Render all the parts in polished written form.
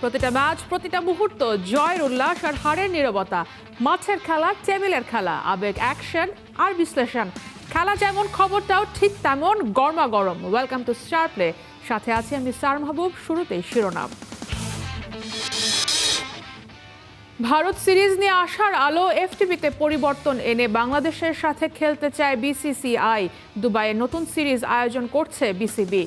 প্রতিটা ম্যাচ, প্রতিটা মুহূর্ত জয়ের উল্লাস আর হারের নীরবতা। মাঠের খেলা, টেবিলের খেলা, আবেগ, অ্যাকশন আর বিশ্লেষণ। খেলা যেমন, খবরটাও ঠিক তেমন গরমাগরম। Welcome to star play. সাথে আছি আমি সার মাহবুব। শুরুতেই শিরোনাম। ভারত সিরিজ নিয়ে আসার আলো, এফটিপিতে পরিবর্তন এনে বাংলাদেশের সাথে খেলতে চায় বিসিসিআই। দুবাইয়ে নতুন সিরিজ আয়োজন করছে বিসিবি।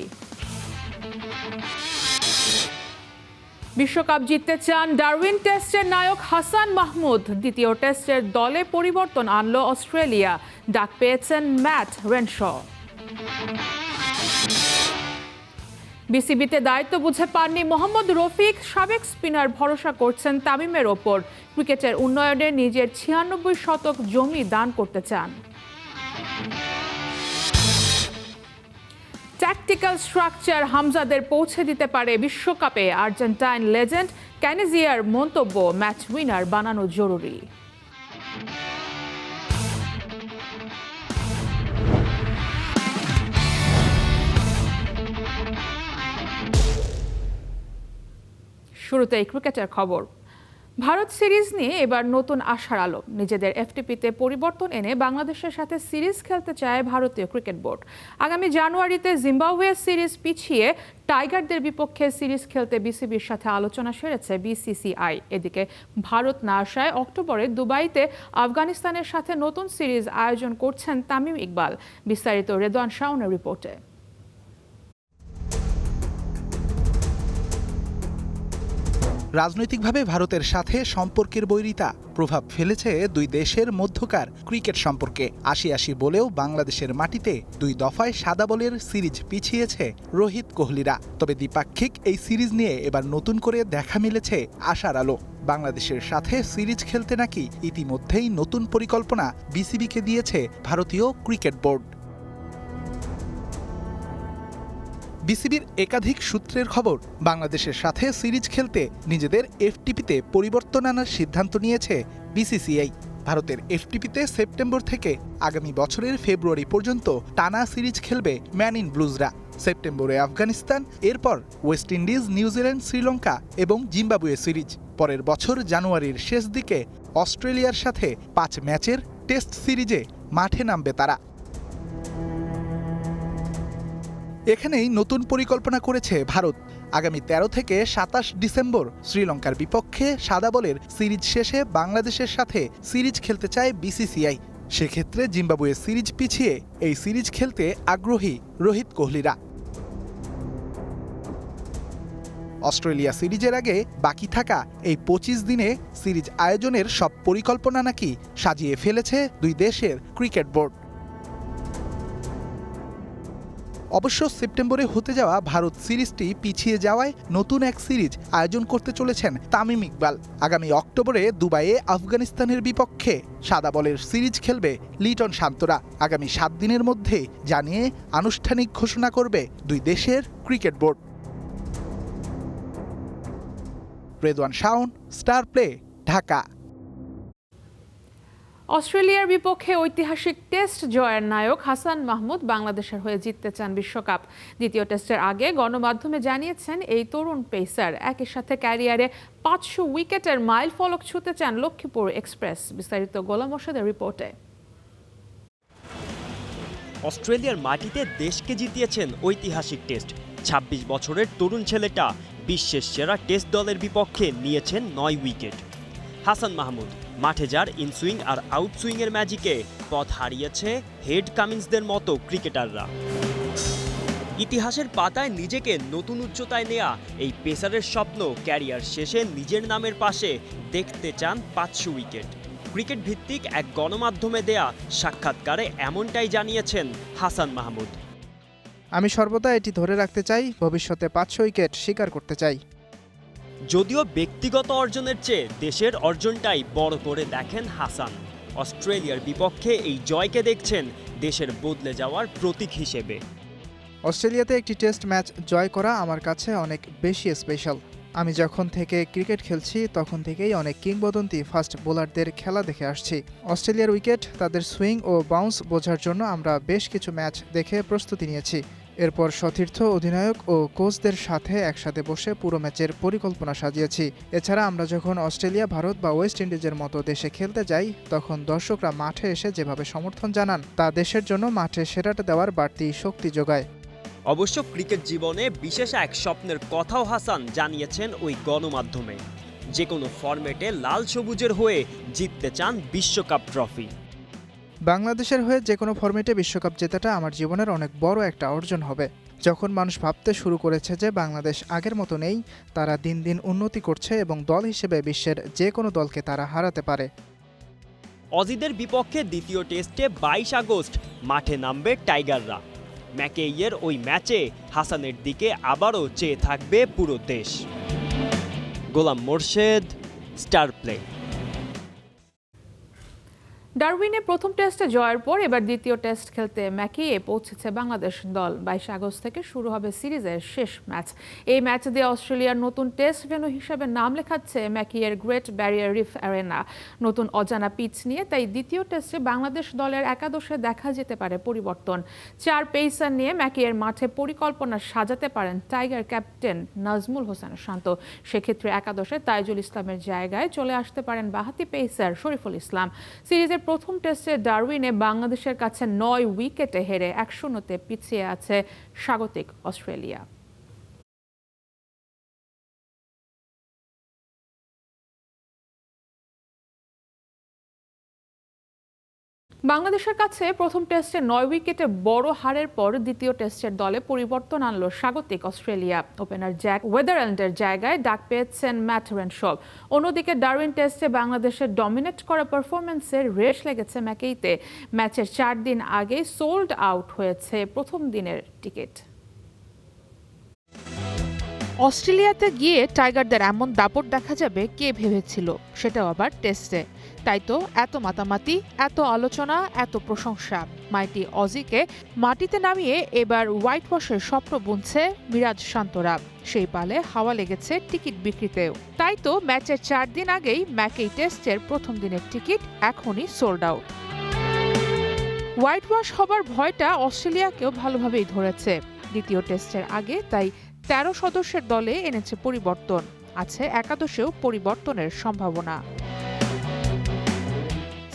বিশ্বকাপ জিততে চান ডারউইন টেস্টের নায়ক হাসান মাহমুদ। দ্বিতীয় টেস্টের দলে পরিবর্তন আনলো অস্ট্রেলিয়া। ডাক পেয়েছেন ম্যাট রেনশ। বিসিবিতে দায়িত্ব বুঝে পাননি মোহাম্মদ রফিক। সাবেক স্পিনার ভরসা করছেন তামিমের ওপর। ক্রিকেটের উন্নয়নে নিজের 96 শতক জমি দান করতে চান। ট্যাকটিক্যাল স্ট্রাকচার হামজাদের পৌঁছে দিতে পারে বিশ্বকাপে। আর্জেন্টাইন লেজেন্ড ক্যানিজিয়ার মন্তব্য, ম্যাচ উইনার বানানো জরুরি। শুরুতেই ক্রিকেটের খবর। ভারত সিরিজ নিয়ে এবার নতুন আশার আলো। নিজেদের এফটিপিতে পরিবর্তন এনে বাংলাদেশের সাথে সিরিজ খেলতে চায় ভারতীয় ক্রিকেট বোর্ড। আগামী জানুয়ারিতে জিম্বাবুয়ে সিরিজ পিছিয়ে টাইগারদের বিপক্ষে সিরিজ খেলতে বিসিবির সাথে আলোচনা সেরেছে বিসিসিআই। এদিকে ভারত না আসায় অক্টোবরে দুবাইতে আফগানিস্তানের সাথে নতুন সিরিজ আয়োজন করছেন তামিম ইকবাল। বিস্তারিত রেদওয়ান শাওনের রিপোর্টে। রাজনৈতিকভাবে ভারতের সাথে সম্পর্কের বৈরিতা প্রভাব ফেলেছে দুই দেশের মধ্যকার ক্রিকেট সম্পর্কে। ৮০-৮০ বলেও বাংলাদেশের মাটিতে দুই দফায় সাদা বলের সিরিজ পিছিয়েছে রোহিত কোহলিরা। তবে দ্বিপাক্ষিক এই সিরিজ নিয়ে এবার নতুন করে দেখা মিলেছে আশার আলো। বাংলাদেশের সাথে সিরিজ খেলতে নাকি ইতিমধ্যেই নতুন পরিকল্পনা বিসিবিকে দিয়েছে ভারতীয় ক্রিকেট বোর্ড। বিসিবির একাধিক সূত্রের খবর, বাংলাদেশের সাথে সিরিজ খেলতে নিজেদের এফটিপিতে পরিবর্তন আনার সিদ্ধান্ত নিয়েছে বিসিসিআই। ভারতের এফটিপিতে সেপ্টেম্বর থেকে আগামী বছরের ফেব্রুয়ারি পর্যন্ত টানা সিরিজ খেলবে ম্যান ইন ব্লুজরা। সেপ্টেম্বরে আফগানিস্তান, এরপর ওয়েস্ট ইন্ডিজ, নিউজিল্যান্ড, শ্রীলঙ্কা এবং জিম্বাবুয়ে সিরিজ। পরের বছর জানুয়ারির শেষ দিকে অস্ট্রেলিয়ার সাথে 5 ম্যাচের টেস্ট সিরিজে মাঠে নামবে তারা। এখানেই নতুন পরিকল্পনা করেছে ভারত। আগামী 13 থেকে 27 ডিসেম্বর শ্রীলঙ্কার বিপক্ষে সাদা বলের সিরিজ শেষে বাংলাদেশের সাথে সিরিজ খেলতে চায় বিসিসিআই। সেক্ষেত্রে জিম্বাবুয়ে সিরিজ পিছিয়ে এই সিরিজ খেলতে আগ্রহী রোহিত কোহলিরা। অস্ট্রেলিয়া সিরিজের আগে বাকি থাকা এই 25 দিনে সিরিজ আয়োজনের সব পরিকল্পনা নাকি সাজিয়ে ফেলেছে দুই দেশের ক্রিকেট বোর্ড। অবশ্য সেপ্টেম্বরে হতে যাওয়া ভারত সিরিজটি পিছিয়ে যাওয়ায় নতুন এক সিরিজ আয়োজন করতে চলেছেন তামিম ইকবাল। আগামী অক্টোবরে দুবাইয়ে আফগানিস্তানের বিপক্ষে সাদা বলের সিরিজ খেলবে লিটন শান্তরা। আগামী 7 দিনের মধ্যে জানিয়ে আনুষ্ঠানিক ঘোষণা করবে দুই দেশের cricket board. Redwan Shaon, star play, Dhaka. অস্ট্রেলিয়ার বিপক্ষে ঐতিহাসিক টেস্ট জয়ের নায়ক হাসান মাহমুদ বাংলাদেশের হয়ে জিততে চান বিশ্বকাপ। দ্বিতীয় টেস্টের আগে গণমাধ্যমে জানিয়েছেন এই তরুণ পেসার একই সাথে ক্যারিয়ারে 500 উইকেটের মাইল ফলক ছুঁতে চান লক্ষ্মীপুর এক্সপ্রেস। বিস্তারিত গোলাম মোর্শেদের রিপোর্টে। অস্ট্রেলিয়ার মাটিতে দেশকে জিতিয়েছেন ঐতিহাসিক টেস্ট। 26 বছরের তরুণ ছেলেটা বিশ্বের সেরা টেস্ট দলের বিপক্ষে নিয়েছেন 9 উইকেট। হাসান মাহমুদ মাঠে যার ইনসুইং আর আউটসুইংয়ের ম্যাজিকে পথ হারিয়েছে হেড কামিন্সদের মতো ক্রিকেটাররা। ইতিহাসের পাতায় নিজেকে নতুন উচ্চতায় নেয়া এই পেসারের স্বপ্ন ক্যারিয়ার শেষে নিজের নামের পাশে দেখতে চান 500 উইকেট। ক্রিকেট ভিত্তিক এক গণমাধ্যমে দেয়া সাক্ষাৎকারে এমনটাই জানিয়েছেন হাসান মাহমুদ। আমি সর্বদা এটি ধরে রাখতে চাই, ভবিষ্যতে 500 উইকেট শিকার করতে চাই। যদিও ব্যক্তিগত অর্জনের চেয়ে দেশের অর্জনটাই বড় করে দেখেন হাসান। অস্ট্রেলিয়ার বিপক্ষে এই জয়কে দেখছেন দেশের বদলে যাওয়ার প্রতীক হিসেবে। অস্ট্রেলিয়াতে একটি টেস্ট ম্যাচ জয় করা আমার কাছে অনেক বেশি স্পেশাল। আমি যখন থেকে ক্রিকেট খেলছি তখন থেকেই অনেক কিংবদন্তি ফাস্ট বোলারদের খেলা দেখে আসছি। অস্ট্রেলিয়ার উইকেট, তাদের সুইং ও বাউন্স বোঝার জন্য আমরা বেশ কিছু ম্যাচ দেখে প্রস্তুতি নিয়েছি। এরপর সতীর্থ অধিনায়ক ও কোচদের সাথে একসাথে বসে পুরো ম্যাচের পরিকল্পনা সাজিয়েছি। এছাড়া আমরা যখন অস্ট্রেলিয়া, ভারত বা ওয়েস্ট ইন্ডিজের মতো দেশে খেলতে যাই, তখন দর্শকরা মাঠে এসে যেভাবে সমর্থন জানান, তা দেশের জন্য মাঠে সেরাটা দেওয়ার বাড়তি শক্তি যোগায়। অবশ্য ক্রিকেট জীবনে বিশেষ এক স্বপ্নের কথাও হাসান জানিয়েছেন ওই গণমাধ্যমে। যে কোনো ফরম্যাটে লাল সবুজের হয়ে জিততে চান বিশ্বকাপ ট্রফি। বাংলাদেশের হয়ে যে কোনো ফরম্যাটে বিশ্বকাপ জেতাটা আমার জীবনের অনেক বড় একটা অর্জন হবে। যখন মানুষ ভাবতে শুরু করেছে যে বাংলাদেশ আগের মতো নেই, তারা দিন দিন উন্নতি করছে এবং দল হিসেবে বিশ্বের যে কোনো দলকে তারা হারাতে পারে। অজিদের বিপক্ষে দ্বিতীয় টেস্টে 22 আগস্ট মাঠে নামবে টাইগাররা। ম্যাকেইয়ের ওই ম্যাচে হাসানের দিকে আবারও চেয়ে থাকবে পুরো দেশ। গোলাম মোর্শেদ, স্টার প্লে। ডারউইনে প্রথম টেস্টে জয়ের পর এবার দ্বিতীয় টেস্ট খেলতে ম্যাকিয়ে পৌঁছেছে বাংলাদেশ দল। 22 আগস্ট থেকে শুরু হবে সিরিজের শেষ ম্যাচ। এই ম্যাচ দিয়ে অস্ট্রেলিয়ার নতুন টেস্ট ভেন্যু হিসেবে নাম লেখাচ্ছে ম্যাকিয়ের গ্রেট ব্যারিয়ার রিফ অ্যারেনা। নতুন অজানা পিচ নিয়ে তাই দ্বিতীয় টেস্টে বাংলাদেশ দলের একাদশে দেখা যেতে পারে পরিবর্তন। 4 পেসার নিয়ে ম্যাকিয়ের মাঠে পরিকল্পনা সাজাতে পারেন টাইগার ক্যাপ্টেন নাজমুল হোসেন শান্ত। সেক্ষেত্রে একাদশে তাইজুল ইসলামের জায়গায় চলে আসতে পারেন বাঁহাতি পেসার শরীফুল ইসলাম। সিরিজের প্রথম টেস্টে ডারউইনে বাংলাদেশের কাছে 9 উইকেটে হেরে 1-0 পিছিয়ে আছে স্বাগতিক অস্ট্রেলিয়া। বাংলাদেশের কাছে প্রথম টেস্টে 9 উইকেটে বড় হারের পর দ্বিতীয় টেস্টের দলে পরিবর্তন আনলো স্বাগতিক অস্ট্রেলিয়া। ওপেনার জ্যাক ওয়েদারল্যান্ডের জায়গায় ডাক পেয়েছেন ম্যাট রেনশল। অন্যদিকে ডারউইন টেস্টে বাংলাদেশের ডমিনেট করা পারফরম্যান্সের রেশ লেগেছে ম্যাকেইতে। ম্যাচের 4 দিন আগেই সোল্ড আউট হয়েছে প্রথম দিনের টিকিট। অস্ট্রেলিয়াতে গিয়ে টাইগারদের এমন দাপট দেখা যাবে কে ভেবেছিল, সেটাও আবার টেস্টে। তাই তো এত মাতামাতি, এত আলোচনা, এত প্রশংসা। মাইটি অজিকে মাটিতে নামিয়ে এবার হোয়াইট ওয়াশের স্বপ্ন বুনছে মিরাজ শান্তরা। সেই পালে হাওয়া লেগেছে টিকিট বিক্রিতেও। তাই তো ম্যাচের 4 দিন আগেই ম্যাকেই টেস্টের প্রথম দিনের টিকিট এখনই সোল্ড আউট। হোয়াইট ওয়াশ হবার ভয়টা অস্ট্রেলিয়াকেও ভালোভাবেই ধরেছে। দ্বিতীয় টেস্টের আগে তাই 13 সদস্যের দলে এনেছে পরিবর্তন। আছে একাদশেও পরিবর্তনের সম্ভাবনা।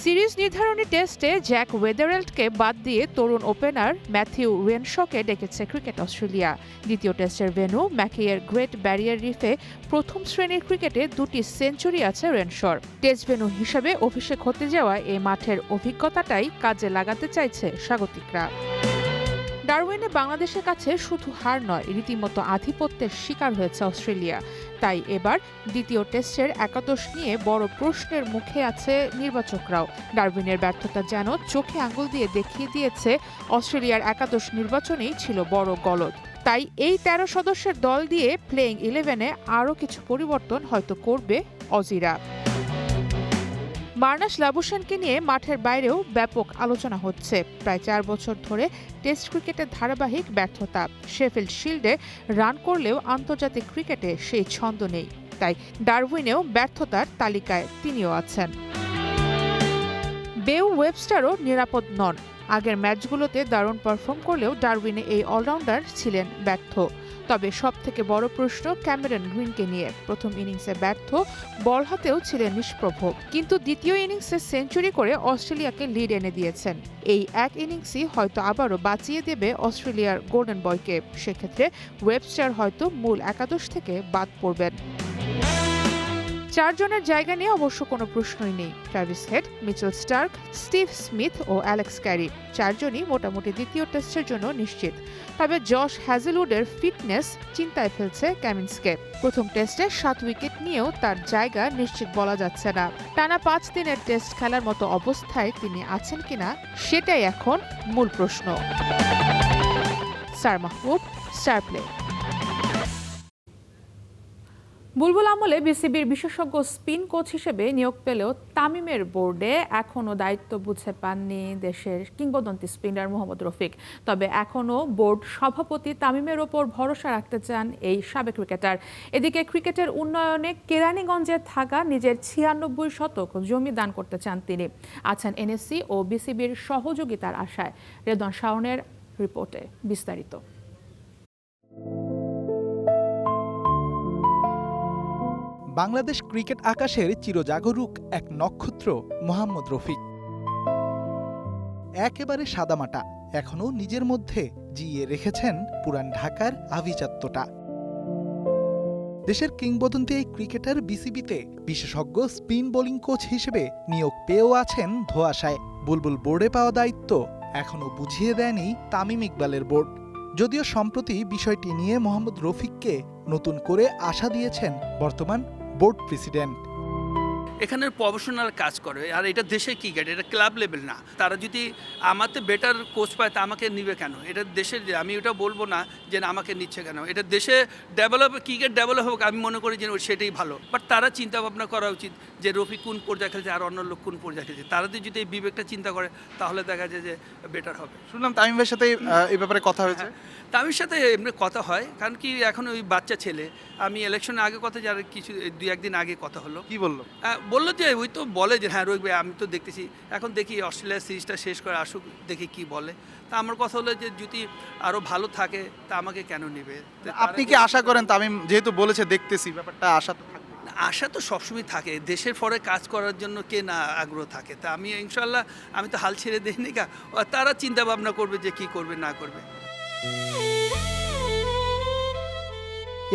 সিরিজ নির্ধারণী টেস্টে জ্যাক ওয়েদারল্যান্ডকে বাদ দিয়ে তরুণ ওপেনার ম্যাথিউ রেনশকে ডেকেছে ক্রিকেট অস্ট্রেলিয়া। দ্বিতীয় টেস্টের ভেন্যু ম্যাকেইয়ের গ্রেট ব্যারিয়ার রিফে প্রথম শ্রেণীর ক্রিকেটে 2টি সেঞ্চুরি আছে রেনশর। টেস্ট ভেন্যু হিসেবে অভিষেক হতে যাওয়া এই মাঠের অভিজ্ঞতাটাই কাজে লাগাতে চাইছে স্বাগতিকরা। ডারউইনে বাংলাদেশের কাছে শুধু হার নয়, রীতিমতো আধিপত্যের শিকার হয়েছে অস্ট্রেলিয়া। তাই এবার দ্বিতীয় টেস্টের একাদশ নিয়ে বড় প্রশ্নের মুখে আছে নির্বাচকরাও। ডারউইনের ব্যর্থতা যেন চোখে আঙুল দিয়ে দেখিয়ে দিয়েছে অস্ট্রেলিয়ার একাদশ নির্বাচনেই ছিল বড় গলদ। তাই এই 13 সদস্যের দল দিয়ে প্লেইং 11-এ আরও কিছু পরিবর্তন হয়তো করবে অজিরা। মার্নাস লাবুশেনকে নিয়ে মাঠের বাইরেও ব্যাপক আলোচনা হচ্ছে। প্রায় 4 বছর ধরে টেস্ট ক্রিকেটের ধারাবাহিক ব্যর্থতা। শেফিল্ড শিল্ডে রান করলেও আন্তর্জাতিক ক্রিকেটে সেই ছন্দ নেই। তাই ডারউইনেও ব্যর্থতার তালিকায় তিনিও আছেন। বেউ ওয়েবস্টারও নিরাপদ নন। আগের ম্যাচগুলোতে দারুণ পারফর্ম করলেও ডারউইনে এই অলরাউন্ডার ছিলেন ব্যর্থ। তবে সবথেকে বড় প্রশ্ন ক্যামেরন গ্রিনকে নিয়ে। প্রথম ইনিংসে ব্যর্থ, বল হাতেও ছিলেন নিষ্প্রভ। কিন্তু দ্বিতীয় ইনিংসে সেঞ্চুরি করে অস্ট্রেলিয়াকে লিড এনে দিয়েছেন। এই এক ইনিংসই হয়তো আবারও বাঁচিয়ে দেবে অস্ট্রেলিয়ার গোল্ডেন বয়কে। সেক্ষেত্রে ওয়েবস্টার হয়তো মূল একাদশ থেকে বাদ পড়বেন। 4 জনের জায়গা নিয়ে অবশ্য কোনো প্রশ্নই নেই। Travis Head, Mitchell Starc, Steve Smith ও অ্যালেক্স ক্যারি 4 জনই মোটামুটি দ্বিতীয় টেস্টের জন্য নিশ্চিত। তবে জশ হ্যাজেলউডের ফিটনেস চিন্তায় ফেলছে কামিন্সকে। প্রথম টেস্টে 7 উইকেট নিয়েও তার জায়গা নিশ্চিত বলা যাচ্ছে না। টানা 5 দিনের টেস্ট খেলার মতো অবস্থায় তিনি আছেন কিনা সেটাই এখন মূল প্রশ্ন। সার মাহবুব, স্টার প্লে। বুলবুল আমলে বিসিবির বিশেষজ্ঞ স্পিন কোচ হিসেবে নিয়োগ পেলেও তামিমের বোর্ডে এখনও দায়িত্ব বুঝে পাননি দেশের কিংবদন্তি স্পিনার মোহাম্মদ রফিক। তবে এখনও বোর্ড সভাপতি তামিমের ওপর ভরসা রাখতে চান এই সাবেক ক্রিকেটার। এদিকে ক্রিকেটের উন্নয়নে কেরানীগঞ্জে থাকা নিজের 96 শতক জমি দান করতে চান তিনি। আছেন এনএসসি ও বিসিবির সহযোগিতার আশায়। রেদওয়ান শাওনের রিপোর্টে বিস্তারিত। বাংলাদেশ ক্রিকেট আকাশের চিরজাগরুক এক নক্ষত্র মোহাম্মদ রফিক। একেবারে সাদামাটা, এখনো নিজের মধ্যে জিইয়ে রেখেছেন পুরান ঢাকার আভিজাত্যটা। দেশের কিংবদন্তি এই ক্রিকেটার বিসিবিতে বিশেষজ্ঞ স্পিন বোলিং কোচ হিসেবে নিয়োগ পেয়েও আছেন ধোঁয়াশায়। বুলবুল বোর্ডে পাওয়া দায়িত্ব এখনো বুঝিয়ে দেয়নি তামিম ইকবালের বোর্ড। যদিও সম্প্রতি বিষয়টি নিয়ে মোহাম্মদ রফিককে নতুন করে আশা দিয়েছেন বর্তমান বোর্ড প্রেসিডেন্ট। এখানে প্রফেশনাল কাজ করে, আর এটা দেশের ক্রিকেট, এটা ক্লাব লেভেল না। তারা যদি আমাতে বেটার কোচ পায় তা আমাকে নিবে কেন? এটা দেশের, আমি ওটা বলবো না যে আমাকে নিচ্ছে কেন। এটা দেশে ডেভেলপ, ক্রিকেট ডেভেলপ হোক, আমি মনে করি যে সেটাই ভালো। বাট তারা চিন্তা ভাবনা করা উচিত যে রফিক কোন পর্যায়ে খেলছে আর অন্য লোক কোন পর্যায়ে খেলছে। তারা যদি এই বিবেকটা চিন্তা করে তাহলে দেখা যায় যে বেটার হবে। শুনলাম তামিমের সাথে এই ব্যাপারে কথা হয়েছে। তামিমের সাথে এমনি কথা হয়, কারণ কি এখন ওই বাচ্চা ছেলে। আমি ইলেকশনের আগে কথা, যার কিছু 2-1 দিন আগে কথা হলো। কি বললো? বললো যে ওই তো বলে যে হ্যাঁ রোহিত ভাই, আমি তো দেখতেছি, এখন দেখি অস্ট্রেলিয়ার সিরিজটা শেষ করে আসুক, দেখি কি বলে। তা আমার কথা হলো যে যদি আরও ভালো থাকে তা আমাকে কেন নেবে। আপনি কি আশা করেন তামিম যেহেতু বলেছে দেখতেছি, ব্যাপারটা আশা তো থাকবে? আশা তো সবসময় থাকে, দেশের পরে কাজ করার জন্য কে না আগ্রহ থাকে। তা আমি ইনশাল্লাহ, আমি তো হাল ছেড়ে দিইনি, তারা চিন্তা ভাবনা করবে যে কি করবে না করবে।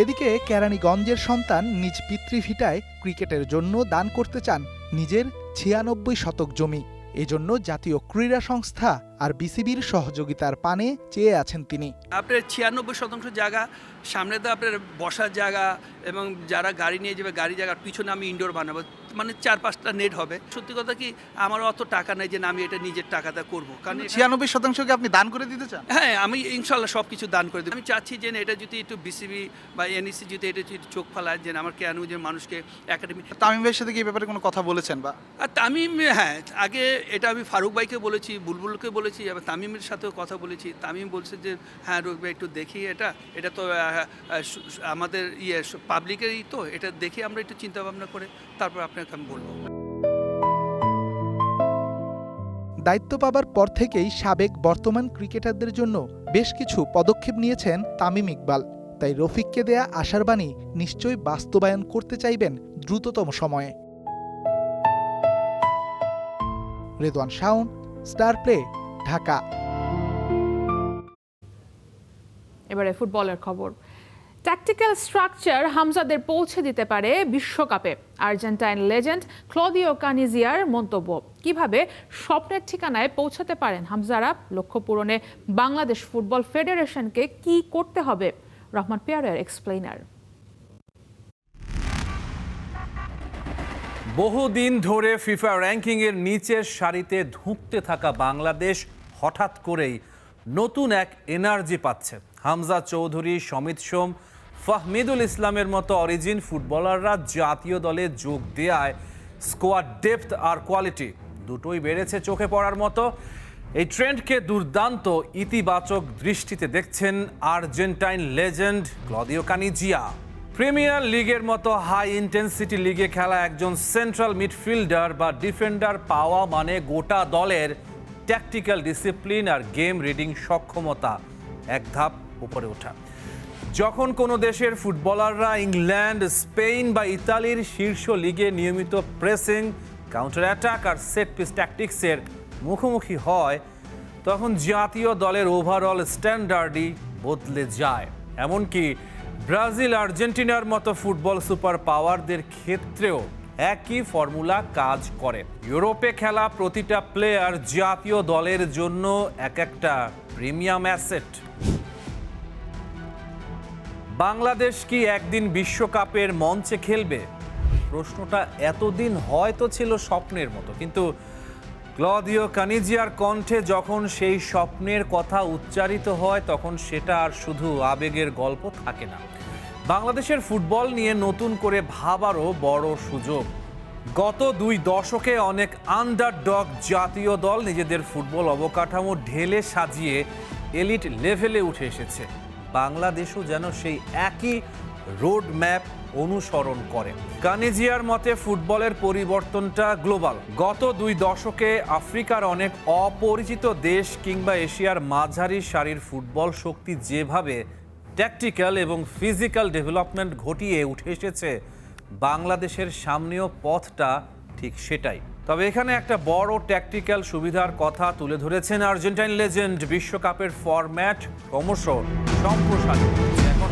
এদিকে কেরানীগঞ্জের সন্তান নিজ পিতৃভিটায় ক্রিকেটের জন্য দান করতে চান নিজের 96 শতক জমি। এজন্য জাতীয় ক্রীড়া সংস্থা আর বিসিবির সহযোগিতার পানে চেয়ে আছেন তিনি। আপনার 96% জায়গা, সামনে তো আপনার বসার জায়গা এবং যারা গাড়ি নিয়ে যাবে গাড়ি জায়গার পিছনে আমি ইনডোর বানাবো, মানে 4-5টা নেট হবে। সত্যি কথা কি, আমার অত টাকা নেই যে আমি এটা নিজের টাকাটা করবো। কারণ 96% আপনি দান করে দিতে চান? হ্যাঁ, আমি ইনশাল্লাহ সব কিছু দান করে দিই। আমি চাচ্ছি যে এটা যদি একটু বিসিবি বা এনইসি যদি এটা যদি চোখ ফেলায় যে আমার কেন যে মানুষকে একাডেমি। তামিমের সাথে কি এই ব্যাপারে কোনো কথা বলেছেন? বা আর তামিম, হ্যাঁ, আগে এটা আমি ফারুক ভাইকে বলেছি, বুলবুলকে বলেছি, এবার তামিমের সাথেও কথা বলেছি। তামিম বলছে যে হ্যাঁ রোহিত ভাই একটু দেখি, এটা তো আমাদের পাবলিকেরই তো, এটা দেখে আমরা একটু চিন্তা ভাবনা করে তারপর আপনাকে আমি বলবো। দায়িত্ব পাবার পর থেকেই সাবেক বর্তমান ক্রিকেটারদের জন্য বেশ কিছু পদক্ষেপ নিয়েছেন তামিম ইকবাল। তাই রফিককে দেয়া আশার বাণী নিশ্চয়ই বাস্তবায়ন করতে চাইবেন দ্রুততম সময়ে। Redwan Shaon, star play, Dhaka. এবারে ফুটবলের খবর। ট্যাকটিক্যাল স্ট্রাকচার হামজাদের পৌঁছে দিতে পারে বিশ্বকাপে, আর্জেন্টাইন লেজেন্ড ক্লদিও কানিজিয়ার মন্তব্য। কিভাবে স্বপ্নের ঠিকানায় পৌঁছাতে পারেন হামজারা, লক্ষ্য পূরণে বাংলাদেশ ফুটবল ফেডারেশনকে কি করতে হবে? রহমান পিয়ারের এক্সপ্লেইনার। বহুদিন ধরে ফিফা র্যাঙ্কিংয়ের নিচের সারিতে ধুঁকতে থাকা বাংলাদেশ হঠাৎ করেই নতুন এক এনার্জি পাচ্ছে। হামজা চৌধুরী, সমিত সোম, ফাহমিদুল ইসলামের মতো অরিজিন ফুটবলাররা জাতীয় দলে যোগ দেওয়ায় স্কোয়াড ডেপথ আর কোয়ালিটি দুটোই বেড়েছে চোখে পড়ার মতো। এই ট্রেন্ডকে দুর্দান্ত ইতিবাচক দৃষ্টিতে দেখছেন আর্জেন্টাইন লেজেন্ড ক্লদিও কানিজিয়া। প্রিমিয়ার লিগের মতো হাই ইন্টেন্সিটি লিগে খেলা একজন সেন্ট্রাল মিডফিল্ডার বা ডিফেন্ডার পাওয়া মানে গোটা দলের ট্যাকটিক্যাল ডিসিপ্লিন আর গেম রিডিং সক্ষমতা এক ধাপ উপরে ওঠা। যখন কোনো দেশের ফুটবলাররা ইংল্যান্ড, স্পেন বা ইতালির শীর্ষ লিগে নিয়মিত প্রেসিং, কাউন্টার অ্যাটাক আর সেট পিস ট্যাকটিক্সের মুখোমুখি হয়, তখন জাতীয় দলের ওভারঅল স্ট্যান্ডার্ডই বদলে যায়। এমনকি ব্রাজিল, আর্জেন্টিনার মতো ফুটবল সুপার পাওয়ারদের ক্ষেত্রেও একই ফর্মুলা কাজ করে। ইউরোপে খেলা প্রতিটা প্লেয়ার জাতীয় দলের জন্য এক একটা প্রিমিয়াম অ্যাসেট। বাংলাদেশ কি একদিন বিশ্বকাপের মঞ্চে খেলবে? প্রশ্নটা এতদিন হয়তো ছিল স্বপ্নের মতো, কিন্তু ক্লদিও কানিজিয়ার কণ্ঠে যখন সেই স্বপ্নের কথা উচ্চারিত হয়, তখন সেটা আর শুধু আবেগের গল্প থাকে না, বাংলাদেশের ফুটবল নিয়ে নতুন করে ভাবারও বড় সুযোগ। গত 2 দশকে অনেক আন্ডারডগ জাতীয় দল নিজেদের ফুটবল অবকাঠামো ঢেলে সাজিয়ে এলিট লেভেলে উঠে এসেছে। বাংলাদেশও যেন সেই একই রোড ম্যাপ অনুসরণ করে। কানিজিয়ার মতে ফুটবলের পরিবর্তনটা গ্লোবাল। গত 2 দশকে আফ্রিকার অনেক অপরিচিত দেশ কিংবা এশিয়ার মাঝারি সারির ফুটবল শক্তি যেভাবে ট্যাকটিক্যাল এবং ফিজিক্যাল ডেভেলপমেন্ট ঘটিয়ে উঠে এসেছে, বাংলাদেশের সামনেও পথটা ঠিক সেটাই। তবে এখানে একটা বড় ট্যাকটিক্যাল সুবিধার কথা তুলে ধরেছেন আর্জেন্টাইন লেজেন্ড। বিশ্বকাপের ফরম্যাট ক্রমশ সম্প্রসারিত হচ্ছে। এখন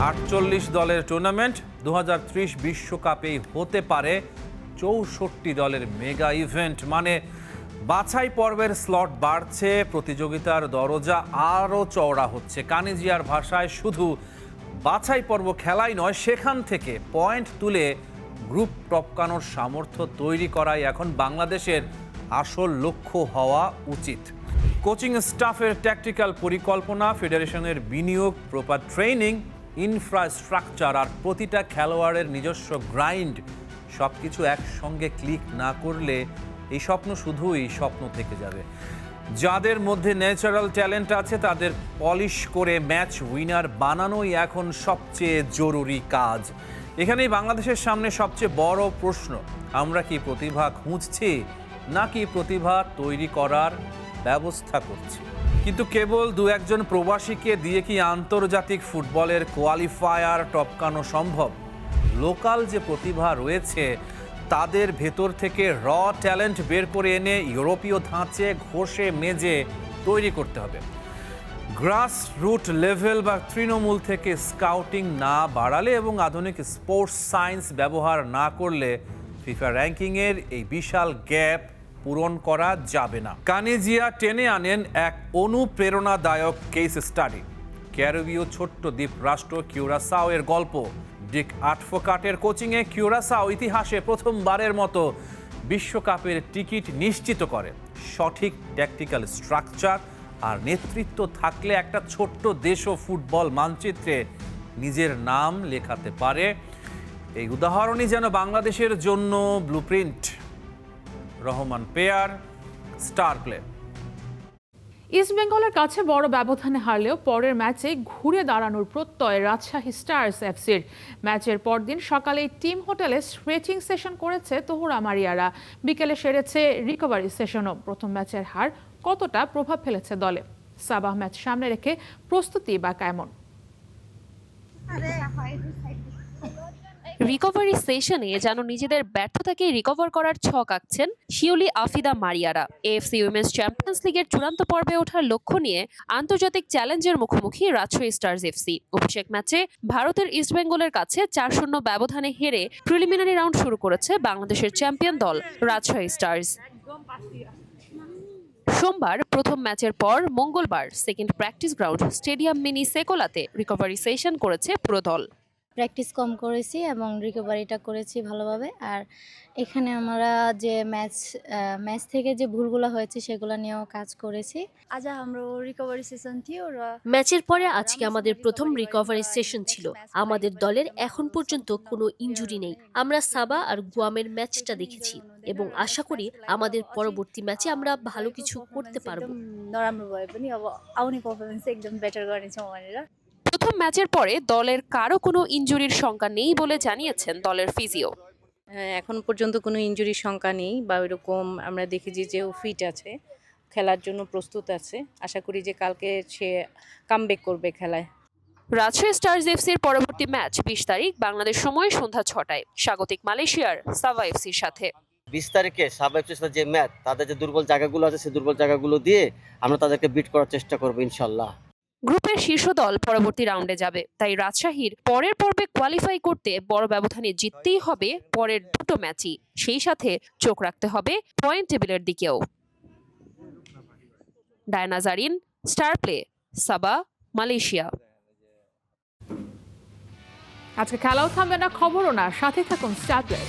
48 দলের টুর্নামেন্ট 2030 বিশ্বকাপেই হতে পারে 64 দলের মেগা ইভেন্ট। মানে বাছাই পর্বের স্লট বাড়ছে, প্রতিযোগিতার দরজা আরও চওড়া হচ্ছে। কানিজিয়ার ভাষায় শুধু বাছাই পর্ব খেলাই নয়, সেখান থেকে পয়েন্ট তুলে গ্রুপ টপকানোর সামর্থ্য তৈরি করাই এখন বাংলাদেশের আসল লক্ষ্য হওয়া উচিত। কোচিং স্টাফের ট্যাকটিক্যাল পরিকল্পনা, ফেডারেশনের বিনিয়োগ, প্রপার ট্রেনিং, ইনফ্রাস্ট্রাকচার আর প্রতিটা খেলোয়াড়ের নিজস্ব গ্রাইন্ড, সব কিছু একসঙ্গে ক্লিক না করলে এই স্বপ্ন শুধুই স্বপ্ন থেকে যাবে। যাদের মধ্যে ন্যাচারাল ট্যালেন্ট আছে তাদের পলিশ করে ম্যাচ উইনার বানানোই এখন সবচেয়ে জরুরি কাজ। এখানেই বাংলাদেশের সামনে সবচেয়ে বড় প্রশ্ন, আমরা কি প্রতিভা খুঁজছি নাকি প্রতিভা তৈরি করার ব্যবস্থা করছি? কিন্তু কেবল দু একজন প্রবাসীকে দিয়ে কি আন্তর্জাতিক ফুটবলের কোয়ালিফায়ার টপকানো সম্ভব? লোকাল যে প্রতিভা রয়েছে তাদের ভেতর থেকে র ট্যালেন্ট বের করে এনে ইউরোপীয় ধাঁচে ঘষে মেজে তৈরি করতে হবে। গ্রাস রুট লেভেল বা তৃণমূল থেকে স্কাউটিং না বাড়ালে এবং আধুনিক স্পোর্টস সায়েন্স ব্যবহার না করলে ফিফা র্যাঙ্কিংয়ের এই বিশাল গ্যাপ পূরণ করা যাবে না। কানিজিয়া টেনে আনেন এক অনুপ্রেরণাদায়ক কেস স্টাডি। ক্যারিবীয় ছোট্ট দ্বীপ রাষ্ট্র কিউরাসাও এর গল্প। ডিক আডভোকাটের কোচিংয়ে কিউরাসাও ইতিহাসে প্রথমবারের মতো বিশ্বকাপের টিকিট নিশ্চিত করে। সঠিক ট্যাকটিক্যাল স্ট্রাকচার আর নেতৃত্ব থাকলে একটা ছোট্ট দেশও ফুটবল মানচিত্রে নিজের নাম লেখাতে পারে। এই উদাহরণই যেন বাংলাদেশের জন্য blueprint. Rahman pair, star play. ইস্টবেঙ্গলের কাছে বড় ব্যবধানে হারলেও পরের ম্যাচে ঘুরে দাঁড়ানোর প্রত্যয় রাজশাহী স্টার্স এফসির। ম্যাচের পরদিন সকালে টিম হোটেলে স্ট্রেচিং সেশন করেছে তহুরা মারিয়ারা। বিকেলে সেরেছে রিকভারি সেশনও। প্রথম ম্যাচের হার কতটা প্রভাব ফেলেছে দলে? সাবাহ ম্যাচ সামনে রেখে প্রস্তুতি বা কেমন? রিকভারি সেশনে যেন নিজেদের ব্যর্থতাকে রিকভার করার ছক আঁকছেন শিউলি আফিদা মারিয়ারা। এএফসি উইমেন্স চ্যাম্পিয়ন্স লিগের চূড়ান্ত পর্বে ওঠার লক্ষ্য নিয়ে আন্তর্জাতিক চ্যালেঞ্জের মুখোমুখি রাজশাহী স্টার্স এফসি। অভিষেক ম্যাচে ভারতের ইস্টবেঙ্গলের কাছে 4-0 ব্যবধানে হেরে প্রিলিমিনারি রাউন্ড শুরু করেছে বাংলাদেশের চ্যাম্পিয়ন দল রাজশাহী স্টার্স। সোমবার প্রথম ম্যাচের পর মঙ্গলবার second practice ground stadium mini সেকোলাতে রিকভারি সেশন করেছে পুরো দল। প্র্যাকটিস কম করেছি এবং রিকভারিটা করেছি ভালোভাবে। আর এখানে আমরা যে ম্যাচ থেকে যে ভুলগুলো হয়েছে সেগুলো নিয়েও কাজ করেছি। আজ আমরা রিকভারি সেশন ম্যাচের পরে আজকে আমাদের প্রথম রিকভারি সেশন ছিল। আমাদের দলের এখন পর্যন্ত কোনো ইনজুরি নেই। আমরা সাবা আর গুয়ামের ম্যাচটা দেখেছি এবং আশা করি আমাদের পরবর্তী ম্যাচে আমরা ভালো কিছু করতে পারবো। নরাम्रो भए पनि अब आउने परफर्मेन्स एकदम बेटर गर्नेछौँ भनेर। প্রথম ম্যাচের পরে দলের কারো কোনো ইনজুরির শঙ্কা নেই বলে জানিয়েছেন দলের ফিজিও। এখন পর্যন্ত কোনো ইনজুরির শঙ্কা নেই বা ওইরকম আমরা দেখেছি যে ও ফিট আছে, খেলার জন্য প্রস্তুত আছে। আশা করি যে কালকে সে কামব্যাক করবে খেলায়। রাজশাহী স্টার্স এফসির পরবর্তী ম্যাচ 20 তারিখ বাংলাদেশ সময় সন্ধ্যা 6টায় স্বাগতিক মালয়েশিয়ার সাবা এফসির সাথে। 20 তারিখে সাবা এফসির সাথে যে ম্যাচ, তাদের যে দুর্বল জায়গাগুলো আছে সেই দুর্বল জায়গাগুলো দিয়ে আমরা তাদেরকে বিট করার চেষ্টা করবো ইনশাল্লাহ। গ্রুপের শীর্ষ দল পরবর্তী রাউন্ডে যাবে, তাই রাজশাহীর পরের পর্বে কোয়ালিফাই করতে বড় ব্যবধানে জিততেই হবে পরের দুটো ম্যাচই। সেই সাথে চোখ রাখতে হবে পয়েন্ট টেবিলের দিকেও। ডায়না জারিন, স্টার প্লে, সাবা, মালয়েশিয়া। আজকে খেলাও থামবে না, খবরও না, সাথে থাকুন স্টার প্লে।